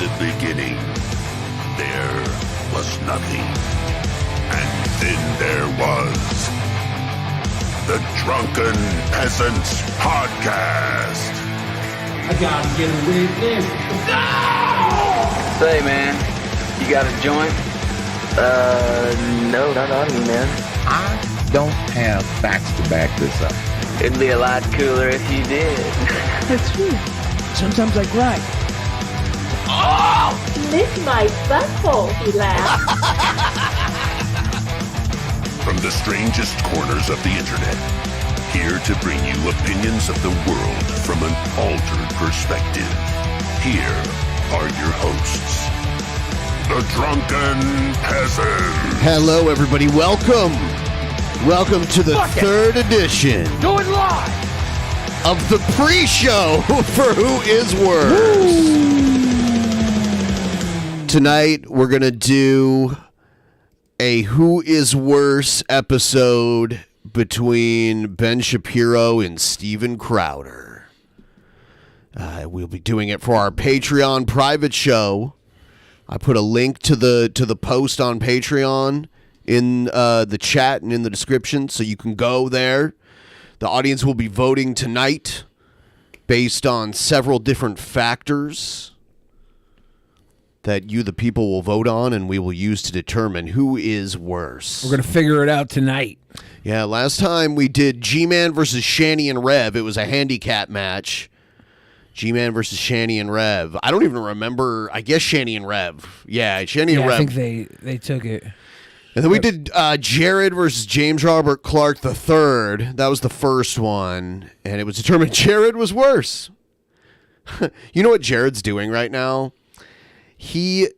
the beginning, there was nothing. And then there was the Drunken Peasants Podcast. I gotta get a witness. No! Say, man, you got a joint? No, not on me, man. I don't have facts to back this up. It'd be a lot cooler if you did. That's true. Sometimes I cry. Oh! Lick my butthole, he laughed. From the strangest corners of the internet, here to bring you opinions of the world from an altered perspective. Here are your hosts, the Drunken Peasants. Hello, everybody. Welcome to the third edition. Do it live! Of the Preshow for Who Is Worse. Tonight, we're going to do a Who Is Worse episode between Ben Shapiro and Steven Crowder. We'll be doing it for our Patreon private show. I put a link to the post on Patreon in the chat and in the description, so you can go there. The audience will be voting tonight based on several different factors that you, the people, will vote on, and we will use to determine who is worse. We're going to figure it out tonight. Yeah, last time we did G-Man versus Shani and Rev. It was a handicap match. G-Man versus Shani and Rev. I don't even remember. I guess Shani and Rev. Yeah, Shani and Rev. I think they took it. And then we did Jared versus James Robert Clark III. That was the first one. And it was determined Jared was worse. You know what Jared's doing right now? He,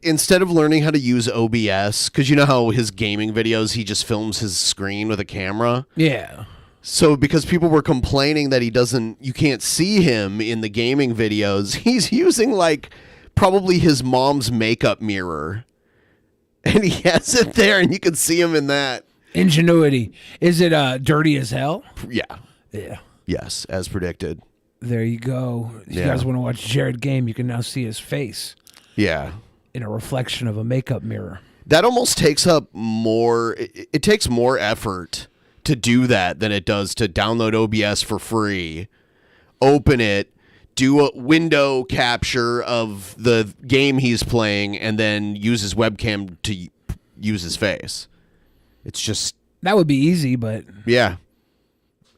instead of learning how to use OBS, because you know how his gaming videos, he just films his screen with a camera? Yeah. So because people were complaining that you can't see him in the gaming videos, he's using like probably his mom's makeup mirror. And he has it there, and you can see him in that. Ingenuity. Is it dirty as hell? Yeah. Yeah. Yes, as predicted. There you go. If you guys want to watch Jared game, you can now see his face. Yeah. In a reflection of a makeup mirror. That almost takes up more. It takes more effort to do that than it does to download OBS for free, open it, do a window capture of the game he's playing, and then use his webcam to use his face. It's just... That would be easy, but... Yeah.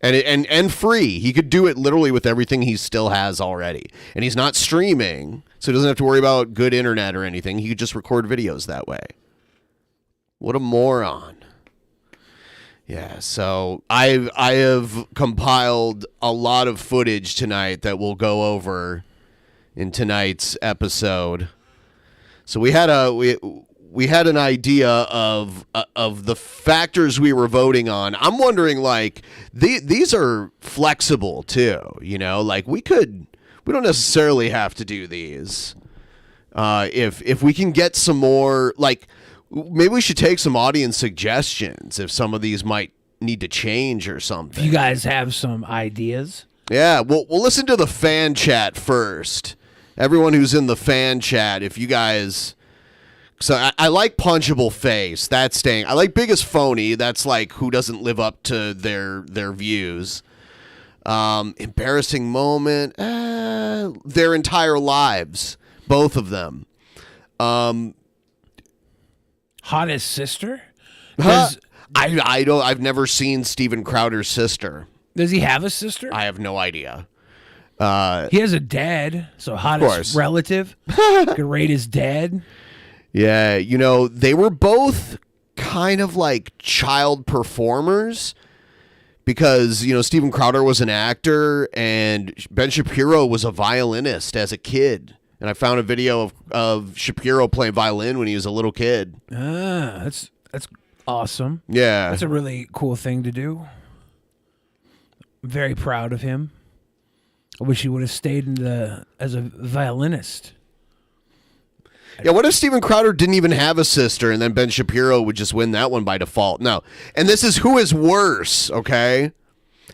And free. He could do it literally with everything he still has already. And he's not streaming, so he doesn't have to worry about good internet or anything. He could just record videos that way. What a moron. Yeah, so I have compiled a lot of footage tonight that we'll go over in tonight's episode. So we had an idea of the factors we were voting on. I'm wondering, like, these are flexible too, you know? Like we don't necessarily have to do these. If we can get some more, like, maybe we should take some audience suggestions if some of these might need to change or something. You guys have some ideas? Yeah, we'll listen to the fan chat first. Everyone who's in the fan chat, if you guys... So I like Punchable Face. That's staying. I like Biggest Phony. That's like who doesn't live up to their views. Embarrassing Moment. Their entire lives. Both of them. Hottest Sister? I've never seen Steven Crowder's sister. Does he have a sister? I have no idea. He has a dad, so hottest relative. Could rate his dad. Yeah, you know, they were both kind of like child performers because, you know, Steven Crowder was an actor and Ben Shapiro was a violinist as a kid. And I found a video of Shapiro playing violin when he was a little kid. That's awesome. Yeah. That's a really cool thing to do. I'm very proud of him. I wish he would have stayed as a violinist. Yeah, what if Steven Crowder didn't even have a sister and then Ben Shapiro would just win that one by default? No. And this is who is worse, okay?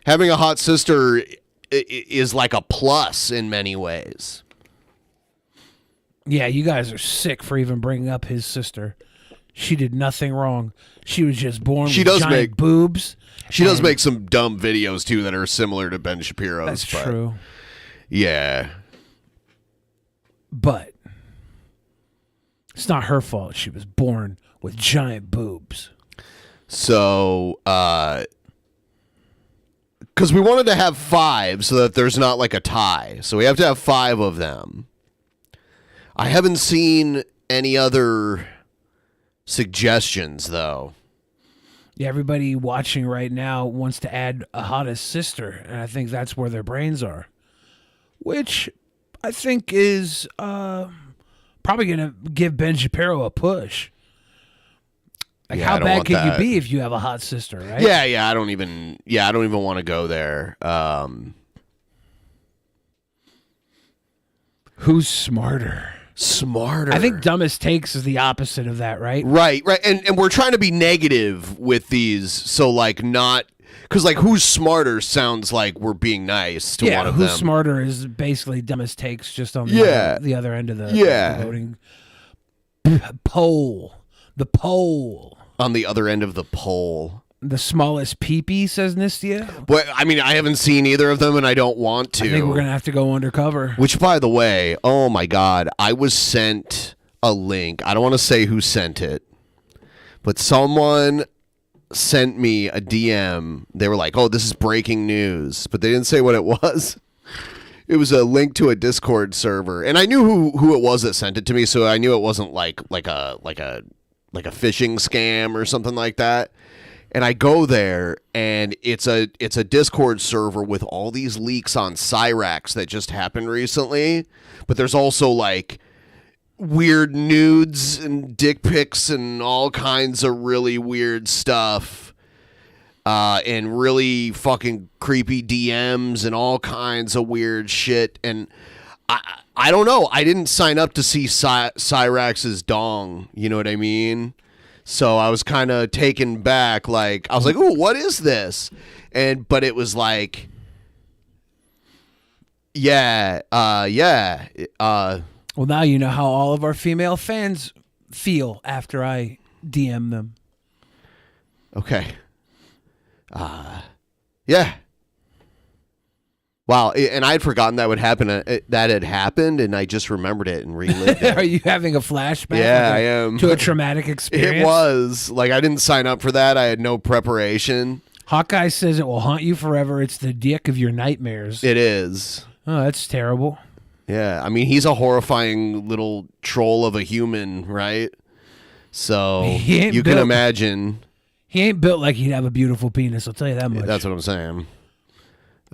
Having a hot sister is like a plus in many ways. Yeah, you guys are sick for even bringing up his sister. She did nothing wrong. She was just born with giant boobs. She does make some dumb videos, too, that are similar to Ben Shapiro's. That's true. Yeah. But it's not her fault. She was born with giant boobs. So, because we wanted to have 5 so that there's not like a tie. So we have to have 5 of them. I haven't seen any other suggestions, though. Yeah, everybody watching right now wants to add a hottest sister, and I think that's where their brains are. Which I think is probably going to give Ben Shapiro a push. Like, Yeah, how I don't bad want can that. you be if you have a hot sister, right? Yeah, I don't even want to go there. Who's smarter? Smarter. I think dumbest takes is the opposite of that, right? Right. And we're trying to be negative with these, so like not because like who's smarter sounds like we're being nice to one of who's them. smarter is basically dumbest takes, just on the other end of the voting poll. The poll. On the other end of the poll. The smallest peepee, says Nistia. But I mean, I haven't seen either of them, and I don't want to. I think we're gonna have to go undercover. Which, by the way, oh my God, I was sent a link. I don't want to say who sent it, but someone sent me a DM. They were like, "Oh, this is breaking news," but they didn't say what it was. It was a link to a Discord server, and I knew who it was that sent it to me, so I knew it wasn't like a phishing scam or something like that. And I go there, and it's a Discord server with all these leaks on Cyrax that just happened recently. But there's also like weird nudes and dick pics and all kinds of really weird stuff, and really fucking creepy DMs and all kinds of weird shit. And I don't know. I didn't sign up to see Cyrax's dong. You know what I mean? So I was kind of taken back. Like, I was like, ooh, what is this? But it was like, yeah. Well, now you know how all of our female fans feel after I DM them. Okay. Yeah. Wow, and I had forgotten that would happen. That had happened, and I just remembered it and relived it. Are you having a flashback? Yeah, I am. To a traumatic experience? It was. Like, I didn't sign up for that. I had no preparation. Hawkeye says it will haunt you forever. It's the dick of your nightmares. It is. Oh, that's terrible. Yeah, I mean, he's a horrifying little troll of a human, right? So you can imagine. He ain't built like he'd have a beautiful penis, I'll tell you that much. That's what I'm saying.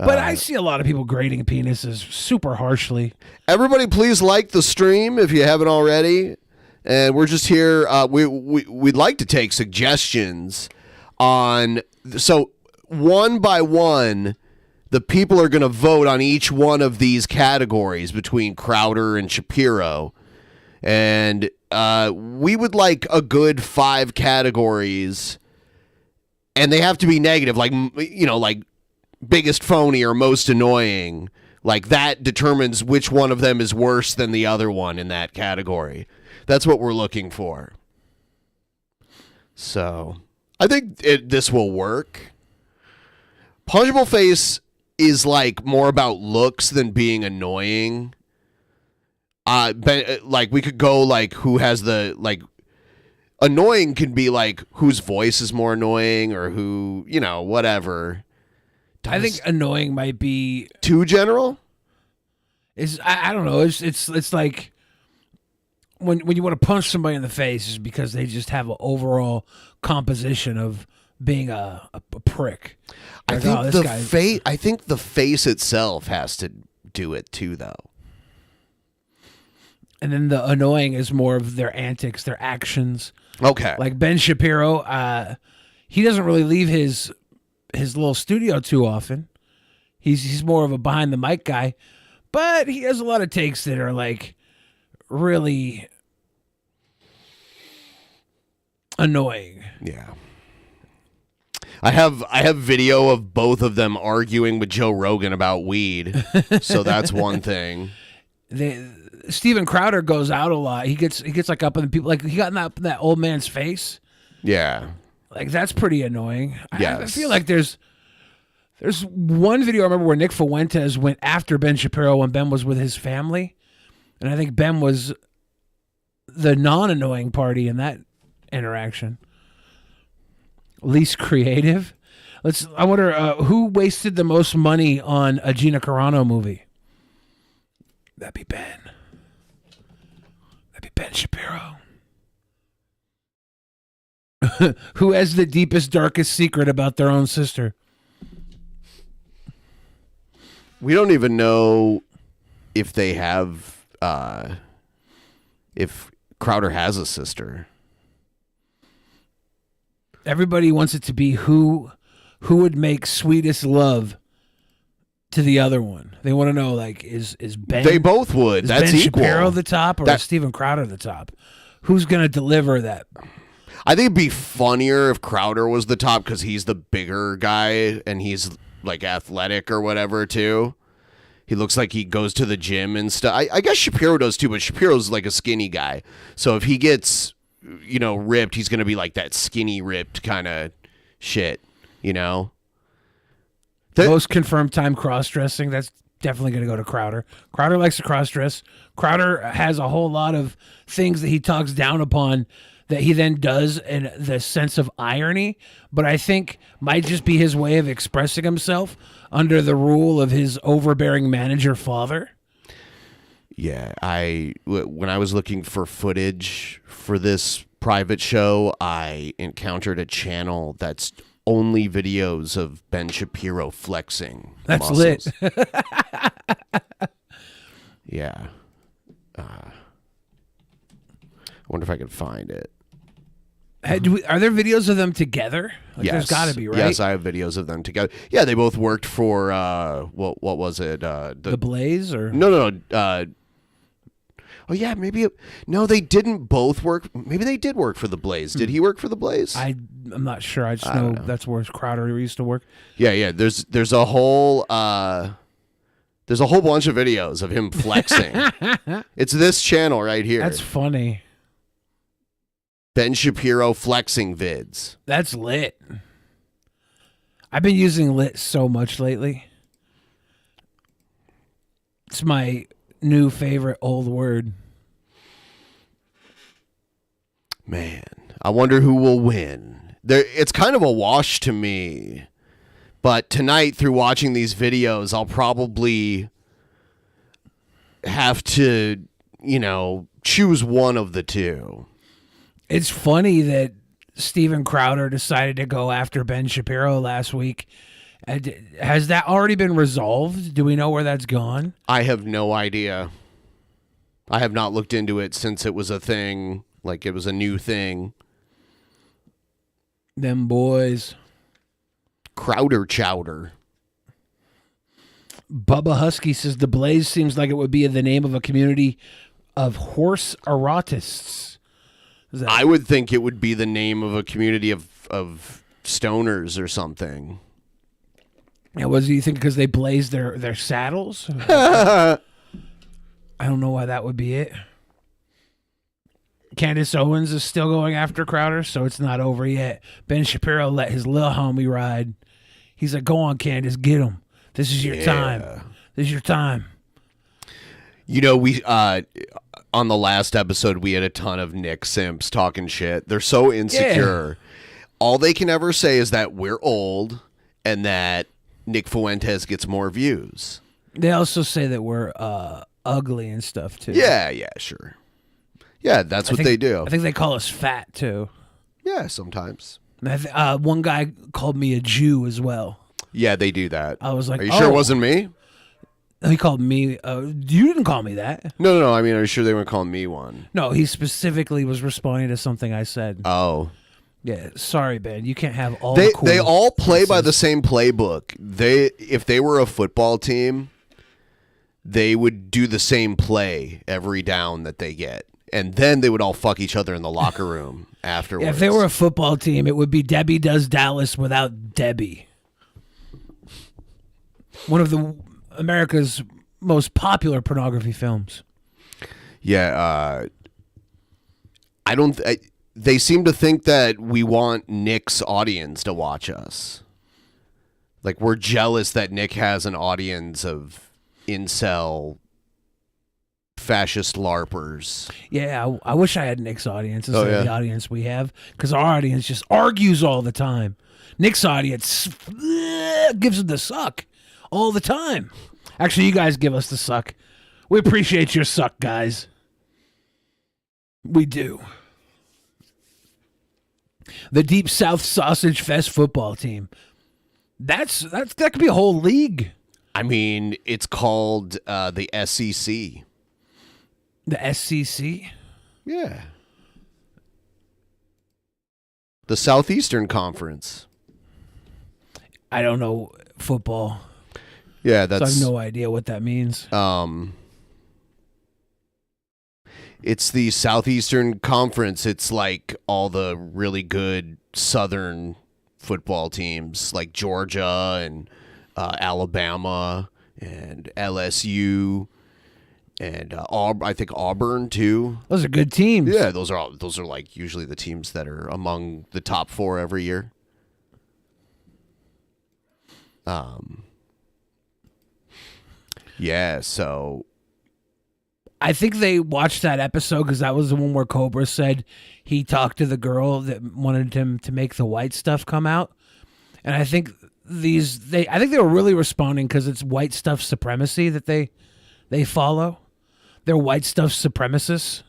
But I see a lot of people grading penises super harshly. Everybody, please like the stream if you haven't already. And we're just here. We'd like to take suggestions on. So one by one, the people are going to vote on each one of these categories between Crowder and Shapiro. And we would like a good 5 categories. And they have to be negative, like, you know, like biggest phony or most annoying. Like, that determines which one of them is worse than the other one in that category. That's what we're looking for. So I think this will work. Punchable Face is like more about looks than being annoying. Like, we could go like who has the, like, annoying can be like whose voice is more annoying or who, you know, whatever. I think annoying might be too general. I don't know. It's like when you want to punch somebody in the face is because they just have an overall composition of being a prick. Like, I think the face itself has to do it too, though. And then the annoying is more of their antics, their actions. Okay. Like Ben Shapiro, he doesn't really leave his little studio too often. He's more of a behind the mic guy, but he has a lot of takes that are like really annoying. Yeah. I have video of both of them arguing with Joe Rogan about weed. So that's one thing. Steven Crowder goes out a lot. He gets like up in the people, like he got in that old man's face. Yeah. Like that's pretty annoying. Yes. I feel like there's one video I remember where Nick Fuentes went after Ben Shapiro when Ben was with his family, and I think Ben was the non-annoying party in that interaction. Least creative. I wonder who wasted the most money on a Gina Carano movie. That'd be Ben. That'd be Ben Shapiro. Who has the deepest, darkest secret about their own sister? We don't even know if they have, if Crowder has a sister. Everybody wants it to be who would make Sweetest Love to the other one. They want to know, like, is Ben... They both would. Is That's Ben equal. Shapiro the top, or is Steven Crowder the top? Who's going to deliver that? I think it'd be funnier if Crowder was the top because he's the bigger guy and he's like athletic or whatever too. He looks like he goes to the gym and stuff. I guess Shapiro does too, but Shapiro's like a skinny guy. So if he gets, ripped, he's going to be like that skinny ripped kind of shit, Most confirmed time cross-dressing, that's definitely going to go to Crowder. Crowder likes to cross-dress. Crowder has a whole lot of things that he talks down upon that he then does in the sense of irony, but I think might just be his way of expressing himself under the rule of his overbearing manager father. Yeah, when I was looking for footage for this private show, I encountered a channel that's only videos of Ben Shapiro flexing. That's muscles. lit. Yeah. I wonder if I could find it. Are there videos of them together? Yes. There's got to be, right? Yes, I have videos of them together. Yeah, they both worked for, what was it? The Blaze? Or No. Oh, yeah, maybe. No, they didn't both work. Maybe they did work for the Blaze. Did he work for the Blaze? I'm not sure. I just know that's where Crowder used to work. Yeah. There's a whole bunch of videos of him flexing. It's this channel right here. That's funny. Ben Shapiro flexing vids. That's lit. I've been using lit so much lately. It's my new favorite old word. Man, I wonder who will win. It's kind of a wash to me. But tonight, through watching these videos, I'll probably have to, choose one of the two. It's funny that Steven Crowder decided to go after Ben Shapiro last week. Has that already been resolved? Do we know where that's gone? I have no idea. I have not looked into it since it was a thing, like it was a new thing. Them boys. Crowder chowder. Bubba Husky says the Blaze seems like it would be the name of a community of horse erotists. I would think it would be the name of a community of stoners or something. Yeah, what do you think? Because they blaze their saddles? I don't know why that would be it. Candace Owens is still going after Crowder, so it's not over yet. Ben Shapiro let his little homie ride. He's like, go on, Candace, get him. This is your time. This is your time. We on the last episode, we had a ton of Nick simps talking shit. They're so insecure. Yeah. All they can ever say is that we're old and that Nick Fuentes gets more views. They also say that we're ugly and stuff, too. Yeah, sure. Yeah, that's what they do. I think they call us fat, too. Yeah, sometimes. One guy called me a Jew as well. Yeah, they do that. I was like, are you sure it wasn't me? He called me. You didn't call me that. No. I mean, are you sure they weren't calling me one? No, he specifically was responding to something I said. Oh. Yeah, sorry, Ben. You can't have all they the cool They all play pieces. by the same playbook. If they were a football team, they would do the same play every down that they get. And then they would all fuck each other in the locker room afterwards. Yeah, if they were a football team, it would be Debbie Does Dallas without Debbie. One of America's most popular pornography films. Yeah, I don't. They seem to think that we want Nick's audience to watch us. Like, we're jealous that Nick has an audience of incel fascist LARPers. Yeah, I wish I had Nick's audience instead Oh, yeah. of the audience we have, because our audience just argues all the time. Nick's audience gives him the suck all the time. Actually, you guys give us the suck. We appreciate your suck, guys. We do. The Deep South Sausage Fest football team. That could be a whole league. I mean, it's called the SEC. The SCC? Yeah. The Southeastern Conference. I don't know football, Yeah, so I that's have no idea what that means. It's the Southeastern Conference. It's like all the really good Southern football teams, like Georgia and Alabama and LSU and I think Auburn too. Those are good teams. Yeah, those are like usually the teams that are among the top 4 every year. Yeah, so I think they watched that episode because that was the one where Cobra said he talked to the girl that wanted him to make the white stuff come out, and I think they were really responding because it's white stuff supremacy that they follow. They're white stuff supremacists.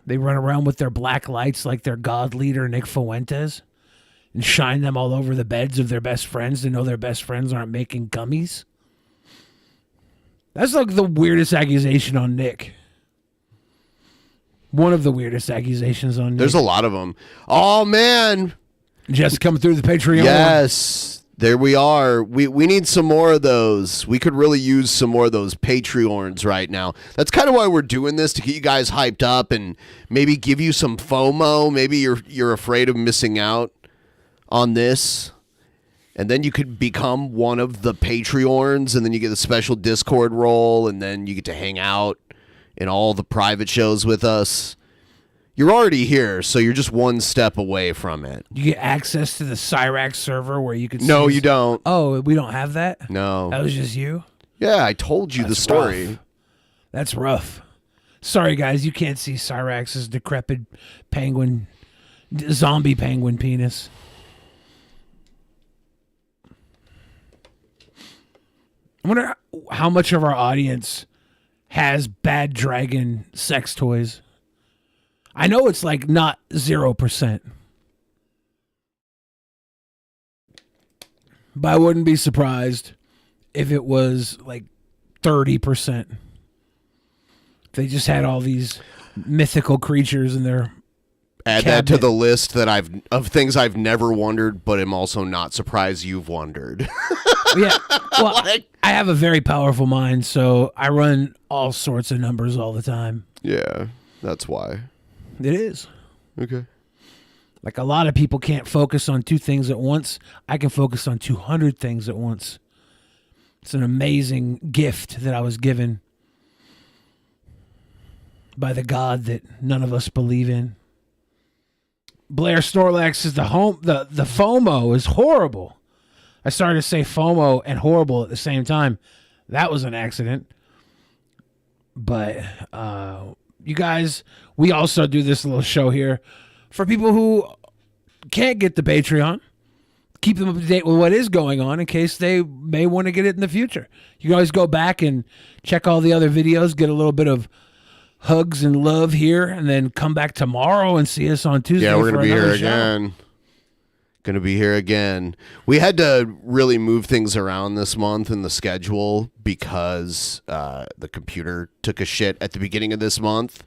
They run around with their black lights like their god leader Nick Fuentes and shine them all over the beds of their best friends to know their best friends aren't making gummies. That's like the weirdest accusation on Nick. One of the weirdest accusations on Nick. there's a lot of them. Oh man, Just come through the Patreon. yes, there we are. We need some more of those. We could really use some more of those Patreons right now. That's kind of why we're doing this, to get you guys hyped up and maybe give you some FOMO. Maybe you're afraid of missing out on this. And then you could become one of the Patreons, and then you get a special Discord role, and then you get to hang out in all the private shows with us. You're already here, so you're just one step away from it. You get access to the Cyrax server where you could No, see you don't. Oh, we don't have that? No. That was just you? Yeah, I told you the That's story. rough. That's rough. Sorry, guys, you can't see Cyrax's decrepit zombie penguin penis. I wonder how much of our audience has bad dragon sex toys. I know it's like not 0%. But I wouldn't be surprised if it was like 30%. They just had all these mythical creatures in their Add cabinet. that to the list that of things I've never wondered, but am also not surprised you've wondered. Yeah. Well, I have a very powerful mind, so I run all sorts of numbers all the time. Yeah, that's why. It is. Okay. Like a lot of people can't focus on 2 things at once. I can focus on 200 things at once. It's an amazing gift that I was given by the God that none of us believe in. Blair Snorlax says the FOMO is horrible. I started to say FOMO and horrible at the same time. That was an accident. But you guys, we also do this little show here for people who can't get the Patreon. Keep them up to date with what is going on in case they may want to get it in the future. You can always go back and check all the other videos, get a little bit of hugs and love here, and then come back tomorrow and see us on Tuesday. Yeah, we're going to be here again. Going to be here again. We had to really move things around this month in the schedule because the computer took a shit at the beginning of this month,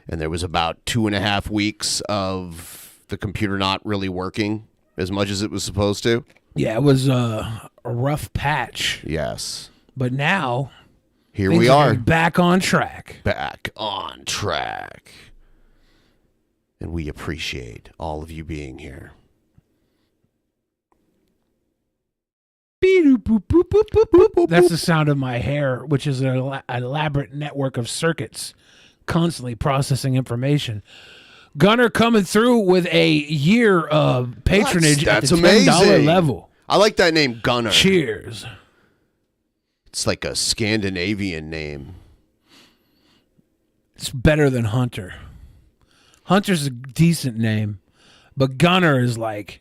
and there was about 2.5 weeks of the computer not really working as much as it was supposed to. Yeah, it was a rough patch. Yes. But now, here things we are. Back on track. Back on track. And we appreciate all of you being here. That's the sound of my hair, which is an elaborate network of circuits constantly processing information. Gunner coming through with a year of patronage That's at the $10 amazing. level. I like that name, Gunner. Cheers. It's like a Scandinavian name. It's better than Hunter. Hunter's a decent name, but Gunner is like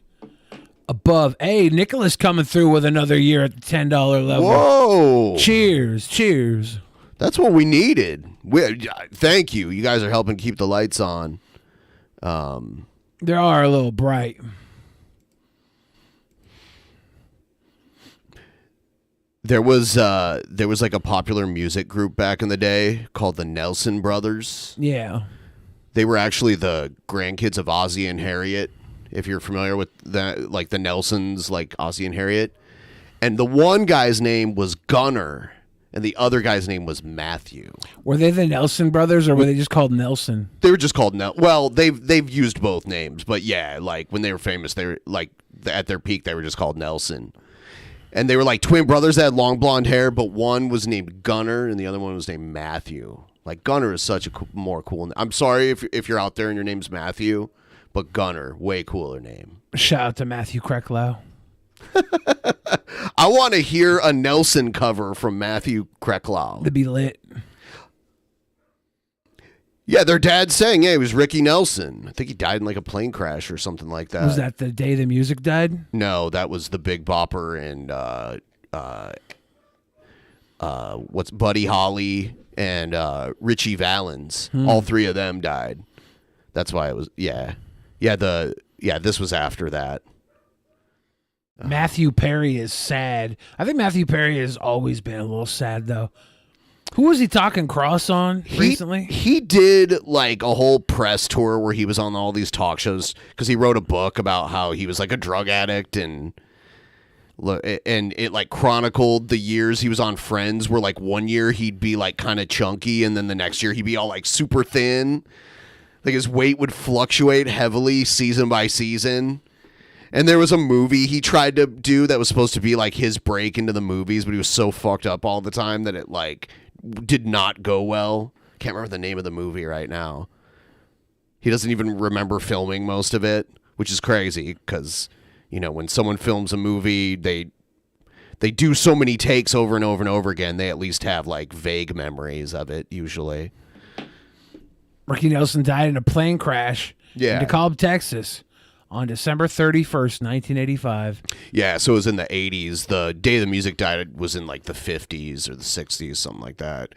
above. Hey, Nicholas coming through with another year at the $10 level. Whoa. Cheers. Cheers. That's what we needed. Thank you. You guys are helping keep the lights on. They are a little bright. There was like a popular music group back in the day called the Nelson Brothers. Yeah. They were actually the grandkids of Ozzie and Harriet. If you're familiar with that, like the Nelsons, like Ozzie and Harriet. And the one guy's name was Gunner, and the other guy's name was Matthew. Were they the Nelson brothers, or were they just called Nelson? They were just called Well, they've used both names, but yeah, like when they were famous, they were like at their peak, they were just called Nelson. And they were like twin brothers that had long blonde hair, but one was named Gunner and the other one was named Matthew. Like Gunner is such a more cool name. I'm sorry if you're out there and your name's Matthew, but Gunner, way cooler name. Shout out to Matthew Krecklow. I want to hear a Nelson cover from Matthew Krecklow. That'd be lit. Yeah, their dad sang, yeah, he was Ricky Nelson. I think he died in like a plane crash or something like that. Was that the day the music died? No, that was the Big Bopper and what's Buddy Holly and Richie Valens. All three of them died. That's why it was this was after that. Matthew Perry is sad. I think Matthew Perry has always been a little sad though. Who was he talking cross on recently? He did like a whole press tour where he was on all these talk shows because he wrote a book about how he was like a drug addict and it like chronicled the years he was on Friends, where like one year he'd be like kind of chunky and then the next year he'd be all like super thin. Like his weight would fluctuate heavily season by season. And there was a movie he tried to do that was supposed to be like his break into the movies, but he was so fucked up all the time that it like did not go well. Can't remember the name of the movie right now. He doesn't even remember filming most of it, which is crazy because, you know, when someone films a movie, they do so many takes over and over and over again. They at least have like vague memories of it usually. Ricky Nelson died in a plane crash in DeKalb, Texas on December 31st, 1985. Yeah, so it was in the 80s. The day the music died was in like the 50s or the 60s, something like that.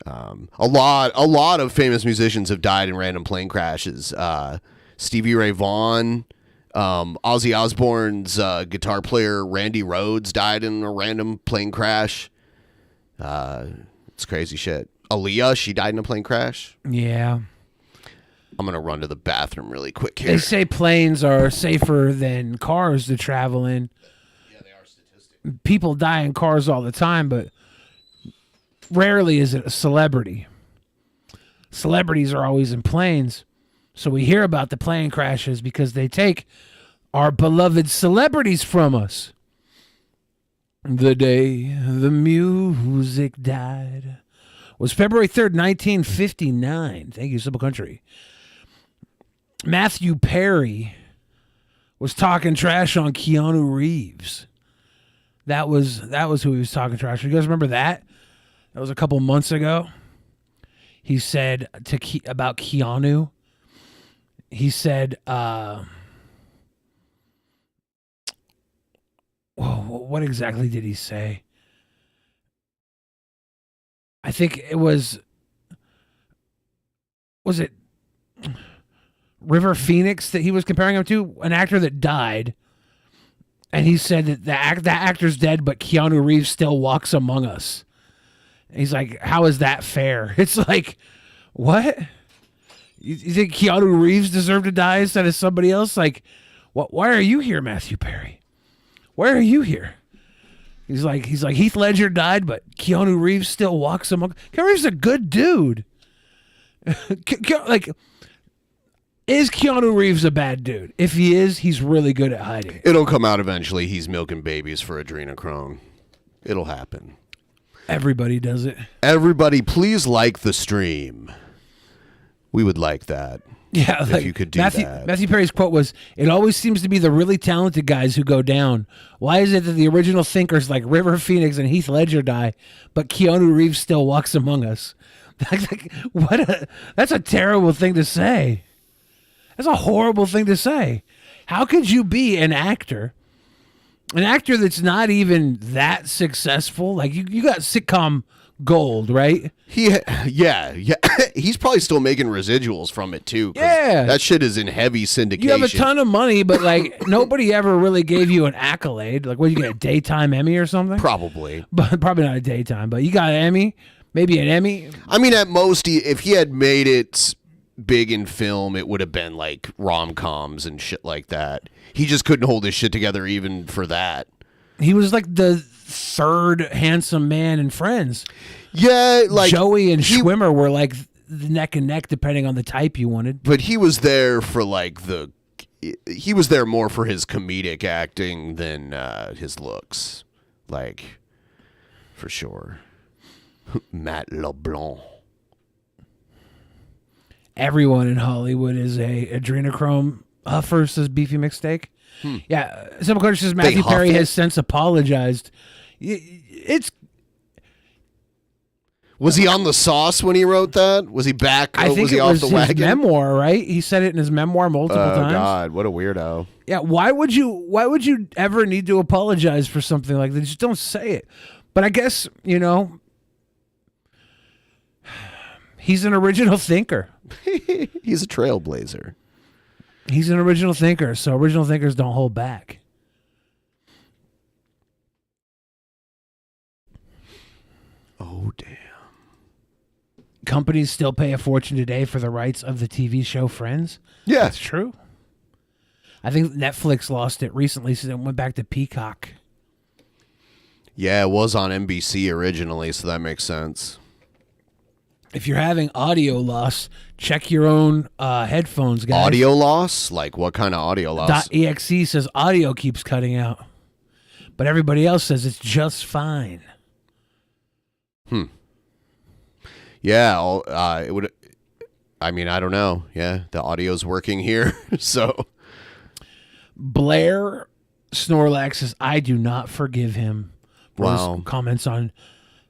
A lot of famous musicians have died in random plane crashes. Stevie Ray Vaughan, Ozzy Osbourne's guitar player Randy Rhoads died in a random plane crash. It's crazy shit. Aaliyah, she died in a plane crash. Yeah. I'm going to run to the bathroom really quick here. They say planes are safer than cars to travel in. Yeah, they are statistically. People die in cars all the time, but rarely is it a celebrity. Celebrities are always in planes. So we hear about the plane crashes because they take our beloved celebrities from us. The day the music died was February 3rd, 1959. Thank you, Simple Country. Matthew Perry was talking trash on Keanu Reeves. That was who he was talking trash. You guys remember that? That was a couple months ago. He said about Keanu. He said, what exactly did he say? I think it was it River Phoenix that he was comparing him to, an actor that died, and he said that that actor's dead, but Keanu Reeves still walks among us. And he's like, how is that fair? It's like, what? You think Keanu Reeves deserved to die instead of somebody else? Like, what? Why are you here, Matthew Perry? Why are you here? He's like Heath Ledger died, but Keanu Reeves still walks among. Keanu Reeves is a good dude. Like, Is Keanu Reeves a bad dude? If he is, he's really good at hiding it. It'll come out eventually. He's milking babies for adrenochrome. It'll happen. Everybody does it. Everybody, please like the stream. We would like that. Yeah, if you could do that. Matthew Perry's quote was, "It always seems to be the really talented guys who go down. Why is it that the original thinkers like River Phoenix and Heath Ledger die, but Keanu Reeves still walks among us?" That's a terrible thing to say. That's a horrible thing to say. How could you be an actor that's not even that successful? Like you got sitcom gold, right? Yeah. He's probably still making residuals from it too. Yeah, that shit is in heavy syndication. You have a ton of money, but like nobody ever really gave you an accolade. Like, what, you get a daytime Emmy or something? Probably, but probably not a daytime. But you got an Emmy, maybe an Emmy. I mean, at most, if he had made it big in film, it would have been like rom-coms and shit like that. He just couldn't hold his shit together even for that. He was like the third handsome man in Friends. Yeah, like Joey and Schwimmer were like neck and neck depending on the type you wanted. But he was there for like he was there more for his comedic acting than his looks, like, for sure. Matt LeBlanc. Everyone in Hollywood is a adrenochrome huffer, says Beefy Mixsteak. Yeah, Simple Culture says Matthew Perry has since apologized. Was he on the sauce when he wrote that? Was he back? I think was he it off was the his wagon? memoir, right? He said it in his memoir multiple times. Oh God, what a weirdo! Yeah, why would you ever need to apologize for something like that? Just don't say it. But I guess, he's an original thinker. He's a trailblazer. He's an original thinker, so original thinkers don't hold back. Oh, damn. Companies still pay a fortune today for the rights of the TV show Friends. Yeah. That's true. I think Netflix lost it recently, so it went back to Peacock. Yeah, it was on NBC originally, so that makes sense. If you're having audio loss, check your own headphones, guys. Audio loss? Like what kind of audio loss? .exe says audio keeps cutting out, but everybody else says it's just fine. Yeah, it would. I mean, I don't know. Yeah, the audio's working here, so. Blair Snorlax says, "I do not forgive him." For his comments on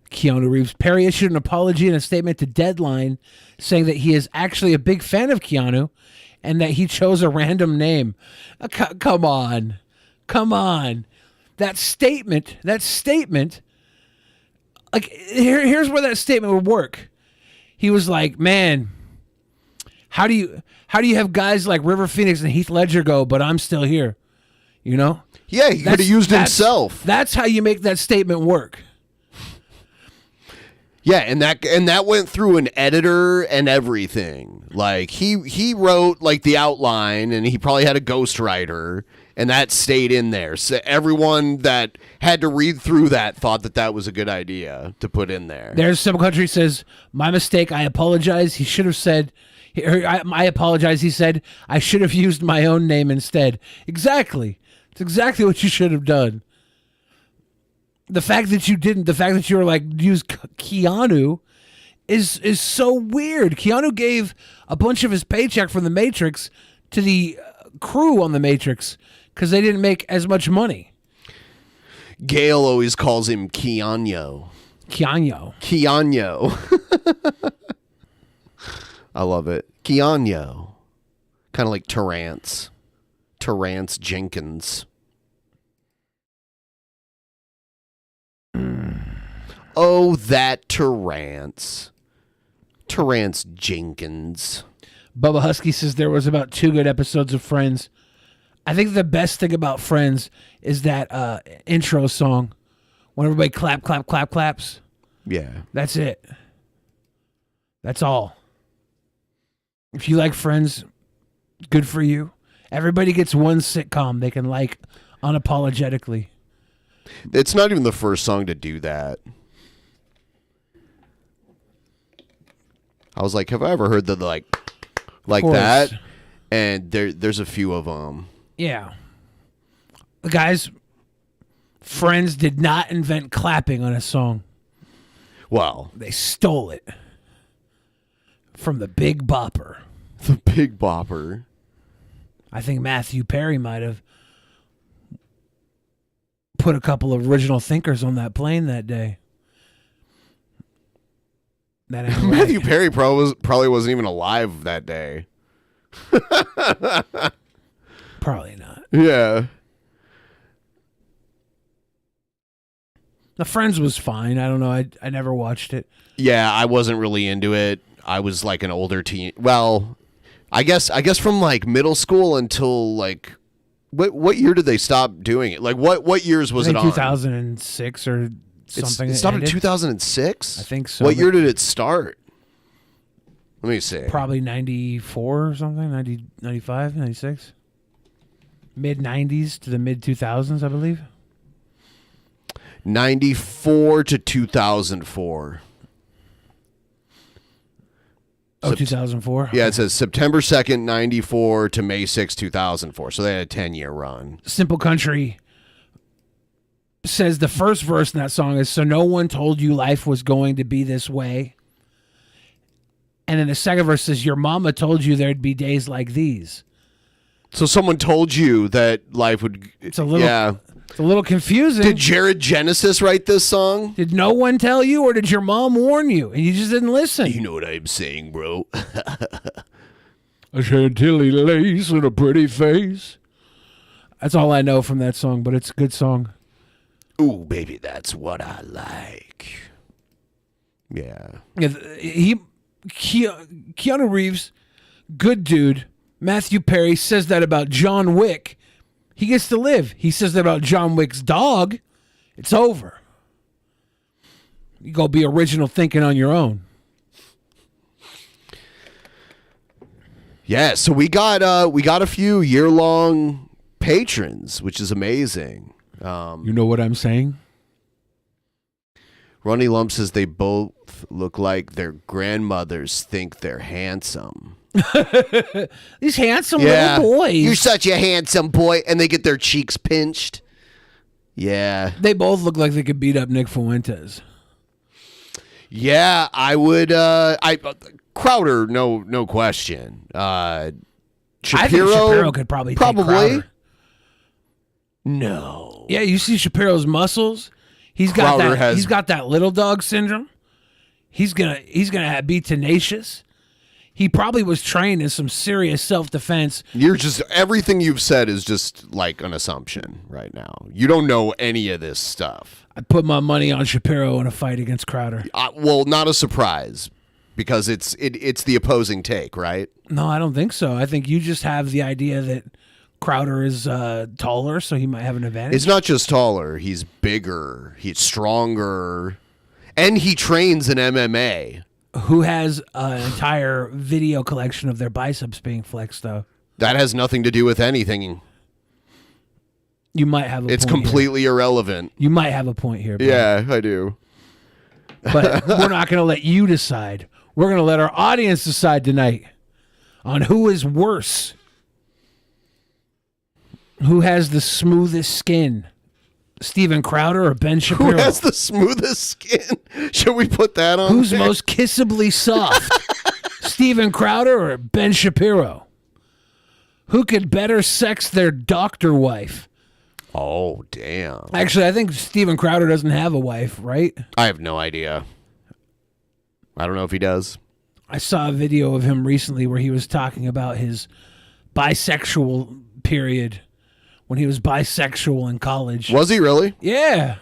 Keanu Reeves. Perry issued an apology and a statement to Deadline saying that he is actually a big fan of Keanu and that he chose a random name. Come on. That statement, like, here's where that statement would work. He was like, man, how do you have guys like River Phoenix and Heath Ledger go, but I'm still here? Yeah, he could have used himself. That's how you make that statement work. Yeah, and that went through an editor and everything. Like he wrote like the outline, and he probably had a ghostwriter, and that stayed in there. So everyone that had to read through that thought that was a good idea to put in there. There's Simple Country says, "My mistake. I apologize." He should have said, "I apologize." He said, "I should have used my own name instead." Exactly. It's exactly what you should have done. The fact that you didn't, the fact that you were like, use Keanu is so weird. Keanu gave a bunch of his paycheck from The Matrix to the crew on The Matrix because they didn't make as much money. Gail always calls him Keanu. I love it. Keanu. Kind of like Terrence Jenkins. Oh, that Terrence Jenkins. Bubba Husky says there was about 2 good episodes of Friends. I think the best thing about Friends is that intro song when everybody claps. Yeah. That's it. That's all. If you like Friends, good for you. Everybody gets one sitcom they can like unapologetically. It's not even the first song to do that. I was like, have I ever heard the like that? And there's a few of them. Yeah. Guys, Friends did not invent clapping on a song. Well, They stole it from the Big Bopper. the Big Bopper. I think Matthew Perry might have put a couple of original thinkers on that plane that day. That ain't Matthew right. Perry probably wasn't even alive that day. Probably not. Yeah. The Friends was fine. I don't know. I never watched it. Yeah, I wasn't really into it. I was like an older teen. Well, I guess from like middle school until like what year did they stop doing it? Like what years was I it think on? 2006 or something. It stopped in ended. 2006? I think so. What year did it start? Let me see. Probably 94 or something. 90, 95, 96. Mid 90s to the mid 2000s, I believe. 94 to 2004. Oh, 2004? Yeah, it says September 2nd, 94 to May 6th, 2004. So they had a 10-year run. Simple Country says the first verse in that song is, so no one told you life was going to be this way. And then the second verse says, your mama told you there'd be days like these. So someone told you that life would... It's a little, Yeah. it's a little confusing. Did Jared Genesis write this song? Did no one tell you, or did your mom warn you and you just didn't listen? You know what I'm saying, bro. A chantilly lace and a pretty face. That's all I know from that song, but it's a good song. Ooh, baby, that's what I like. Yeah. Yeah, Keanu Reeves, good dude. Matthew Perry says that about John Wick. He gets to live. He says that about John Wick's dog. It's over. You go be original thinking on your own. Yeah, so we got a few year-long patrons, which is amazing. You know what I'm saying? Ronnie Lump says they both look like their grandmothers think they're handsome. These handsome little boys. You're such a handsome boy. And they get their cheeks pinched. Yeah. They both look like they could beat up Nick Fuentes. Yeah, I would. Crowder, no question. Shapiro, I think Shapiro could probably take Crowder. No. Yeah, you see Shapiro's muscles. He's got Crowder that. He's got that little dog syndrome. He's gonna be tenacious. He probably was trained in some serious self-defense. You're just everything you've said is just like an assumption right now. You don't know any of this stuff. I put my money on Shapiro in a fight against Crowder. Well, not a surprise because it's the opposing take, right? No, I don't think so. I think you just have the idea that Crowder is taller, so he might have an advantage. It's not just taller; he's bigger, he's stronger, and he trains in MMA. Who has an entire video collection of their biceps being flexed, though? That has nothing to do with anything. You might have a It's point completely irrelevant. You might have a point here. Bro. Yeah, I do. But we're not going to let you decide. We're going to let our audience decide tonight on who is worse. Who has the smoothest skin? Steven Crowder or Ben Shapiro? Who has the smoothest skin? Should we put that on? Who's there? most kissably soft? Steven Crowder or Ben Shapiro? Who could better sex their doctor wife? Oh, damn. Actually, I think Steven Crowder doesn't have a wife, right? I have no idea. I don't know if he does. I saw a video of him recently where he was talking about his bisexual period when he was bisexual in college. Was he really? Yeah.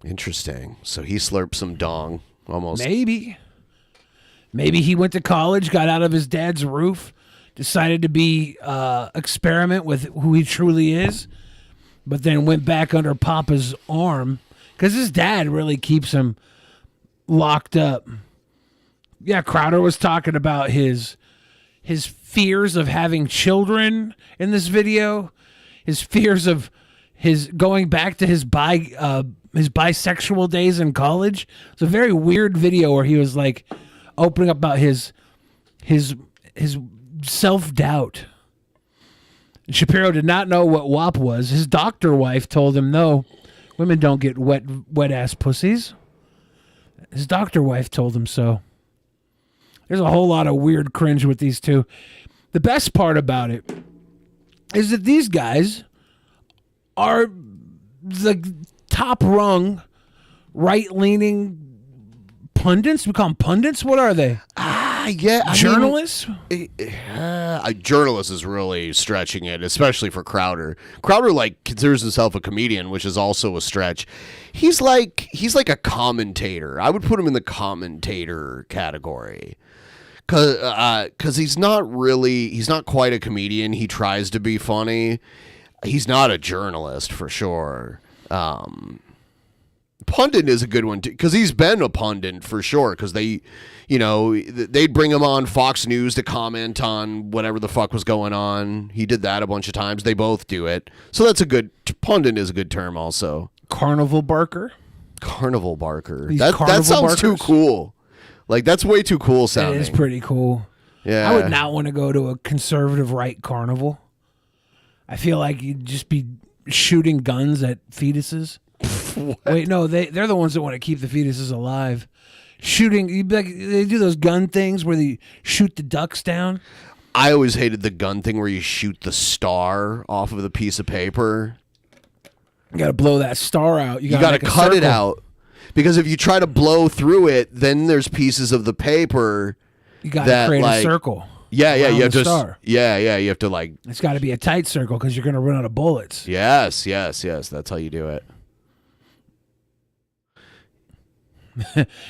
Interesting. So he slurped some dong almost. Maybe he went to college, got out of his dad's roof, decided to be experiment with who he truly is, but then went back under Papa's arm because his dad really keeps him locked up. Yeah, Crowder was talking about his fears of having children in this video, his fears of his going back to his bisexual days in college. It's a very weird video where he was like opening up about his self-doubt. Shapiro did not know what WAP was. His doctor wife told him, no, women don't get wet-ass pussies. His doctor wife told him so. There's a whole lot of weird cringe with these two. The best part about it is that these guys are the top-rung, right-leaning pundits. We call them pundits? What are they? Yeah, Journalists? Journalist is really stretching it, especially for Crowder. Crowder considers himself a comedian, which is also a stretch. He's like a commentator. I would put him in the commentator category. Cause he's not quite a comedian. He tries to be funny. He's not a journalist for sure. Pundit is a good one too, because he's been a pundit for sure. Because they'd bring him on Fox News to comment on whatever the fuck was going on. He did that a bunch of times. They both do it, so that's a good pundit is a good term also. Carnival barker. That sounds too cool. That's way too cool sounding. It is pretty cool. Yeah, I would not want to go to a conservative right carnival. I feel like you'd just be shooting guns at fetuses. Wait, no, they're the ones that want to keep the fetuses alive. Shooting, they do those gun things where they shoot the ducks down. I always hated the gun thing where you shoot the star off of the piece of paper. You got to blow that star out. You got to cut it out. Because if you try to blow through it, then there's pieces of the paper. You got to create a circle. Yeah, you have to. Star. Yeah, you have to It's got to be a tight circle because you're going to run out of bullets. Yes. That's how you do it.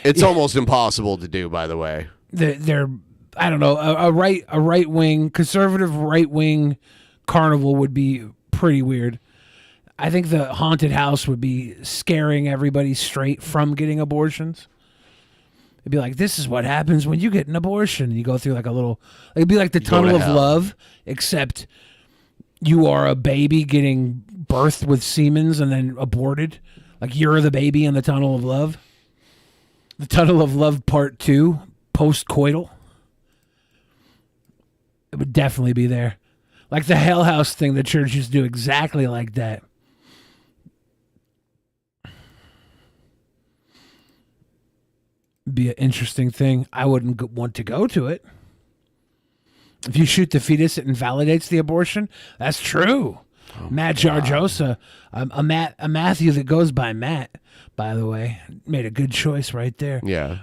It's almost impossible to do, by the way. They're I don't know, a right wing conservative right wing carnival would be pretty weird. I think the haunted house would be scaring everybody straight from getting abortions. It'd be like, this is what happens when you get an abortion. You go through it'd be like the tunnel of love, except you are a baby getting birthed with semens and then aborted. Like you're the baby in the tunnel of love. The Tunnel of Love Part 2, post-coital. It would definitely be there. Like the Hell House thing, the church used to do exactly like that. Be an interesting thing. I wouldn't want to go to it. If you shoot the fetus, it invalidates the abortion. That's true. Oh, Matt Jarjosa, a Matthew that goes by Matt, by the way, made a good choice right there. Yeah,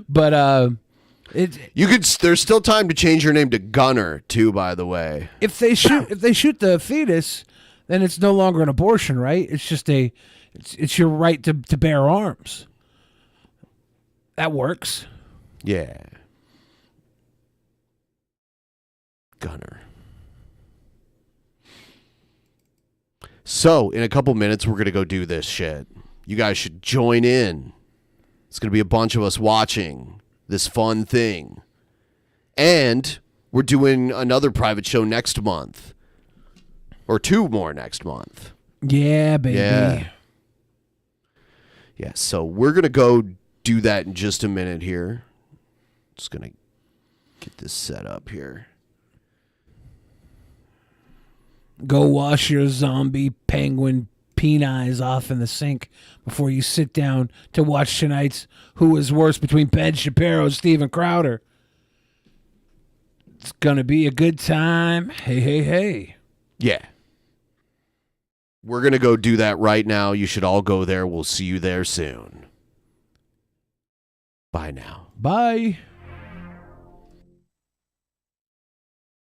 but you could. There's still time to change your name to Gunner too. By the way, if they shoot the fetus, then it's no longer an abortion, right? It's just it's your right to bear arms. That works. Yeah, Gunner. So, in a couple minutes, we're going to go do this shit. You guys should join in. It's going to be a bunch of us watching this fun thing. And we're doing another private show next month. Or 2 more next month. Yeah, baby. Yeah, so we're going to go do that in just a minute here. Just going to get this set up here. Go wash your zombie penguin peneyes off in the sink before you sit down to watch tonight's Who Is Worse between Ben Shapiro and Steven Crowder. It's going to be a good time. Hey. Yeah. We're going to go do that right now. You should all go there. We'll see you there soon. Bye now. Bye.